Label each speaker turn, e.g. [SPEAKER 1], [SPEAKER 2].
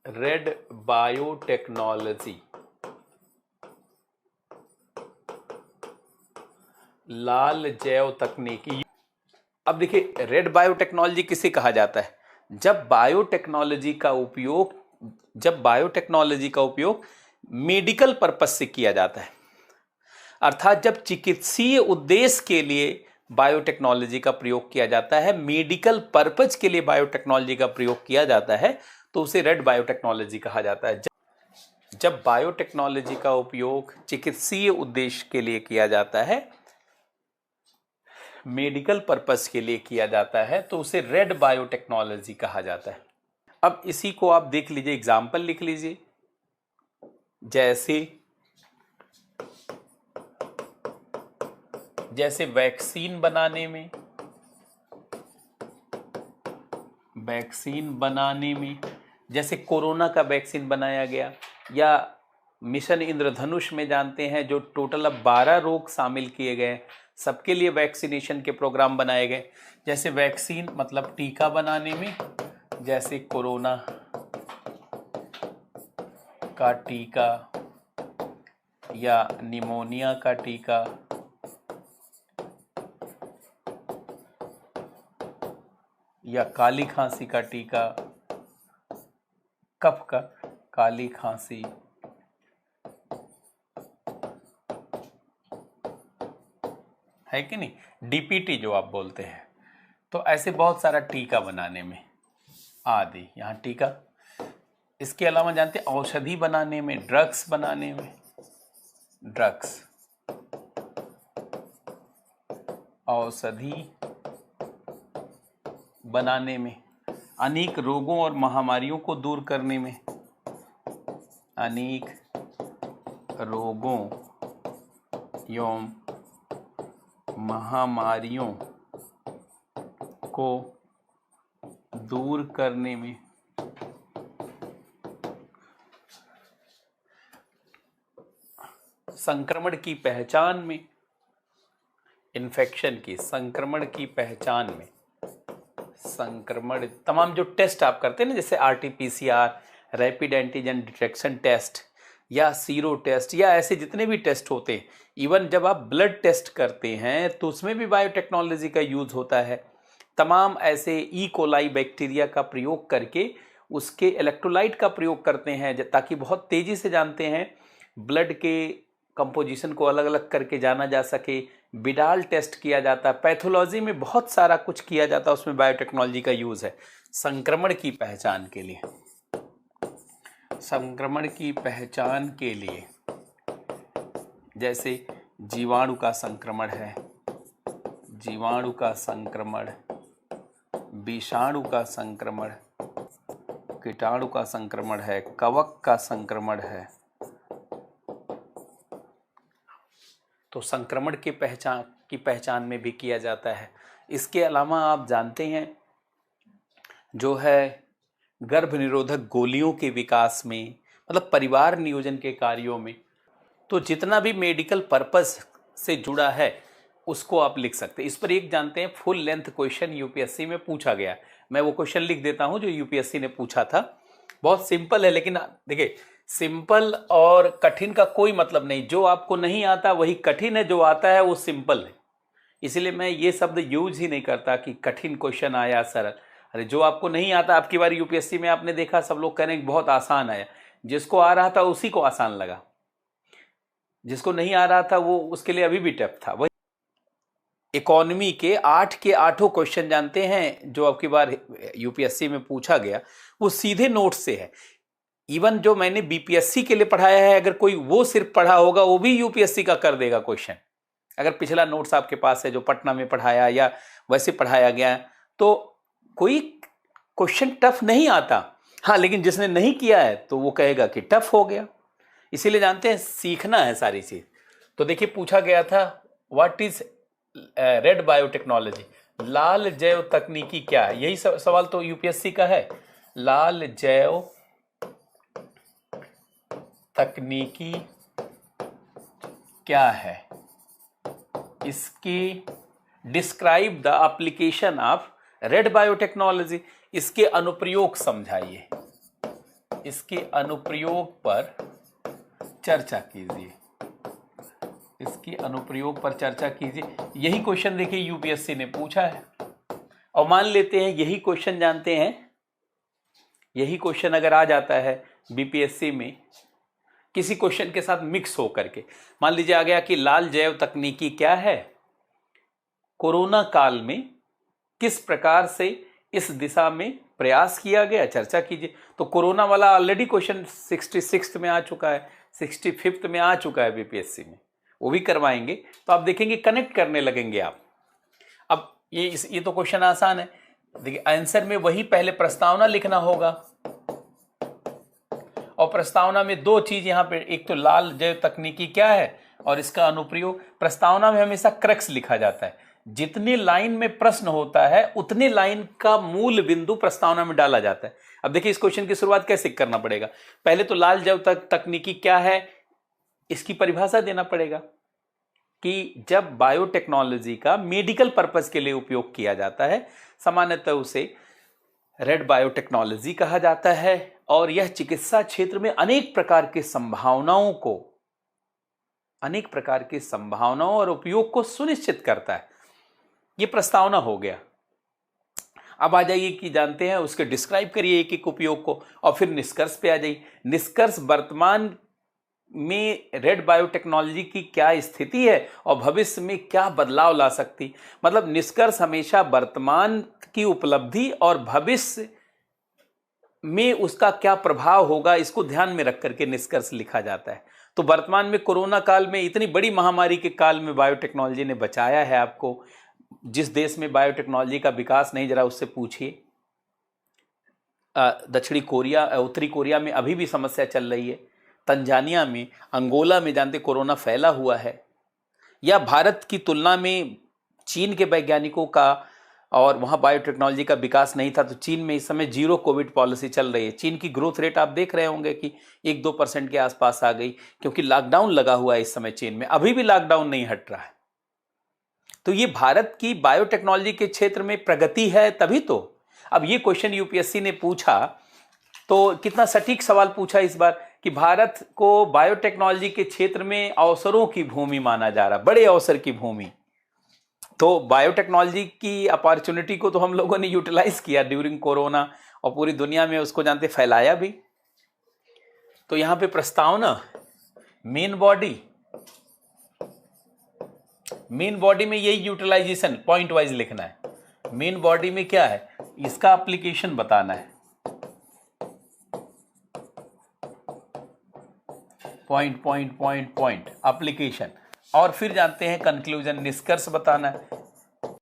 [SPEAKER 1] Red biotechnology, लाल जैव तकनीकी। अब देखिए रेड बायोटेक्नोलॉजी किसे कहा जाता है? जब बायोटेक्नोलॉजी का उपयोग मेडिकल पर्पस से किया जाता है, अर्थात जब चिकित्सीय उद्देश्य के लिए बायोटेक्नोलॉजी का प्रयोग किया जाता है, मेडिकल पर्पज के लिए बायोटेक्नोलॉजी का प्रयोग किया जाता है, तो उसे रेड बायोटेक्नोलॉजी कहा जाता है। जब बायोटेक्नोलॉजी का उपयोग चिकित्सीय उद्देश्य के लिए किया जाता है, मेडिकल पर्पस के लिए किया जाता है, तो उसे रेड बायोटेक्नोलॉजी कहा जाता है। अब इसी को आप देख लीजिए, एग्जाम्पल लिख लीजिए। जैसे वैक्सीन बनाने में जैसे कोरोना का वैक्सीन बनाया गया, या मिशन इंद्रधनुष में जानते हैं जो टोटल अब 12 रोग शामिल किए गए, सबके लिए वैक्सीनेशन के प्रोग्राम बनाए गए। जैसे वैक्सीन मतलब टीका बनाने में, जैसे कोरोना का टीका या निमोनिया का टीका या काली खांसी का टीका, कफ का काली खांसी, है कि नहीं, डीपीटी जो आप बोलते हैं। तो ऐसे बहुत सारा टीका बनाने में आदि, यहाँ टीका। इसके अलावा जानते हैं औषधि बनाने में, ड्रग्स बनाने में, औषधि बनाने में, अनेक रोगों और महामारियों को दूर करने में, अनेक रोगों एवं महामारियों को दूर करने में, संक्रमण की पहचान में, इन्फेक्शन की संक्रमण की पहचान में, संक्रमण तमाम जो टेस्ट आप करते हैं ना, जैसे RTPCR, rapid antigen detection test या सीरो टेस्ट, या ऐसे जितने भी टेस्ट होते हैं, इवन जब आप ब्लड टेस्ट करते हैं तो उसमें भी बायोटेक्नोलॉजी का यूज होता है। तमाम ऐसे ई कोलाई बैक्टीरिया का प्रयोग करके उसके इलेक्ट्रोलाइट का प्रयोग करते हैं, ताकि बहुत तेजी से जानते हैं ब्लड के कंपोजिशन को अलग अलग करके जाना जा सके। बिडाल टेस्ट किया जाता है, पैथोलॉजी में बहुत सारा कुछ किया जाता है, उसमें बायोटेक्नोलॉजी का यूज है संक्रमण की पहचान के लिए। संक्रमण की पहचान के लिए जैसे जीवाणु का संक्रमण है, जीवाणु का संक्रमण, विषाणु का संक्रमण, कीटाणु का संक्रमण है, कवक का संक्रमण है। तो संक्रमण की पहचान में भी किया जाता है। इसके अलावा आप जानते हैं जो है गर्भ निरोधक गोलियों के विकास में, मतलब परिवार नियोजन के कार्यों में, तो जितना भी मेडिकल पर्पस से जुड़ा है उसको आप लिख सकते हैं। इस पर एक जानते हैं फुल लेंथ क्वेश्चन यूपीएससी में पूछा गया, मैं वो क्वेश्चन लिख देता हूं जो यूपीएससी ने पूछा था। बहुत सिंपल है, लेकिन देखिए सिंपल और कठिन का कोई मतलब नहीं, जो आपको नहीं आता वही कठिन है, जो आता है वो सिंपल है। इसलिए मैं ये शब्द यूज ही नहीं करता कि कठिन क्वेश्चन आया सरल। अरे जो आपको नहीं आता, आपकी बार यूपीएससी में आपने देखा सब लोग कह रहे हैं बहुत आसान आया, जिसको आ रहा था उसी को आसान लगा, जिसको नहीं आ रहा था वो उसके लिए अभी भी टफ था। वही इकोनॉमी के 8 के 8 क्वेश्चन जानते हैं जो आपकी बार यूपीएससी में पूछा गया, वो सीधे नोट से है। इवन जो मैंने बीपीएससी के लिए पढ़ाया है, अगर कोई वो सिर्फ पढ़ा होगा वो भी यूपीएससी का कर देगा क्वेश्चन। अगर पिछला नोट्स आपके पास है जो पटना में पढ़ाया या वैसे पढ़ाया गया, तो कोई क्वेश्चन टफ नहीं आता। हाँ, लेकिन जिसने नहीं किया है तो वो कहेगा कि टफ हो गया। इसीलिए जानते हैं सीखना है सारी चीज। तो देखिए पूछा गया था व्हाट इज रेड बायोटेक्नोलॉजी, लाल जैव तकनीकी क्या है, यही सवाल तो यूपीएससी का है। लाल जैव तकनीकी क्या है, इसकी describe the application of red biotechnology, इसके अनुप्रयोग समझाइए, इसके अनुप्रयोग पर चर्चा कीजिए, इसकी अनुप्रयोग पर चर्चा कीजिए। यही क्वेश्चन देखिए यूपीएससी ने पूछा है। और मान लेते हैं यही क्वेश्चन जानते हैं, यही क्वेश्चन अगर आ जाता है बीपीएससी में किसी क्वेश्चन के साथ मिक्स हो करके, मान लीजिए आ गया कि लाल जैव तकनीकी क्या है, कोरोना काल में किस प्रकार से इस दिशा में प्रयास किया गया, चर्चा कीजिए। तो कोरोना वाला ऑलरेडी क्वेश्चन 66 में आ चुका है, 65 में आ चुका है बीपीएससी में, वो भी करवाएंगे। तो आप देखेंगे कनेक्ट करने लगेंगे आप। अब ये तो क्वेश्चन आसान है। देखिए आंसर में वही पहले प्रस्तावना लिखना होगा, और प्रस्तावना में दो चीज यहां पे, एक तो लाल जैव तकनीकी क्या है और इसका अनुप्रयोग। प्रस्तावना में हमेशा क्रक्स लिखा जाता है, जितनी लाइन में प्रश्न होता है उतनी लाइन का मूल बिंदु प्रस्तावना में डाला जाता है। अब देखिए इस क्वेश्चन की शुरुआत कैसे करना पड़ेगा, पहले तो लाल जैव तकनीकी क्या है इसकी परिभाषा देना पड़ेगा कि जब बायोटेक्नोलॉजी का मेडिकल पर्पस के लिए उपयोग किया जाता है, सामान्यतः उसे रेड बायोटेक्नोलॉजी कहा जाता है, और यह चिकित्सा क्षेत्र में अनेक प्रकार की संभावनाओं और उपयोग को सुनिश्चित करता है। यह प्रस्तावना हो गया। अब आ जाइए कि जानते हैं उसके डिस्क्राइब करिए एक एक उपयोग को, और फिर निष्कर्ष पे आ जाइए। निष्कर्ष वर्तमान में रेड बायोटेक्नोलॉजी की क्या स्थिति है और भविष्य में क्या बदलाव ला सकती। मतलब निष्कर्ष हमेशा वर्तमान की उपलब्धि और भविष्य में उसका क्या प्रभाव होगा, इसको ध्यान में रख करके निष्कर्ष लिखा जाता है। तो वर्तमान में कोरोना काल में, इतनी बड़ी महामारी के काल में बायोटेक्नोलॉजी ने बचाया है आपको। जिस देश में बायोटेक्नोलॉजी का विकास नहीं, जरा उससे पूछिए। दक्षिणी कोरिया, उत्तरी कोरिया में अभी भी समस्या चल रही है। तंजानिया में, अंगोला में जानते कोरोना फैला हुआ है। या भारत की तुलना में चीन के वैज्ञानिकों का, और वहाँ बायोटेक्नोलॉजी का विकास नहीं था, तो चीन में इस समय 0 कोविड पॉलिसी चल रही है। चीन की ग्रोथ रेट आप देख रहे होंगे कि 1-2% के आसपास आ गई, क्योंकि लॉकडाउन लगा हुआ है इस समय चीन में, अभी भी लॉकडाउन नहीं हट रहा है। तो ये भारत की बायोटेक्नोलॉजी के क्षेत्र में प्रगति है तभी तो। अब ये क्वेश्चन यूपीएससी ने पूछा तो कितना सटीक सवाल पूछा इस बार कि भारत को बायोटेक्नोलॉजी के क्षेत्र में अवसरों की भूमि माना जा रहा, बड़े अवसर की भूमि। तो बायोटेक्नोलॉजी की अपॉर्चुनिटी को तो हम लोगों ने यूटिलाइज किया ड्यूरिंग कोरोना, और पूरी दुनिया में उसको जानते फैलाया भी। तो यहां पे प्रस्तावना, मेन बॉडी में यही यूटिलाइजेशन पॉइंट वाइज लिखना है। मेन बॉडी में क्या है, इसका एप्लीकेशन बताना है, पॉइंट एप्लीकेशन। और फिर जानते हैं कंक्लूजन, निष्कर्ष बताना है।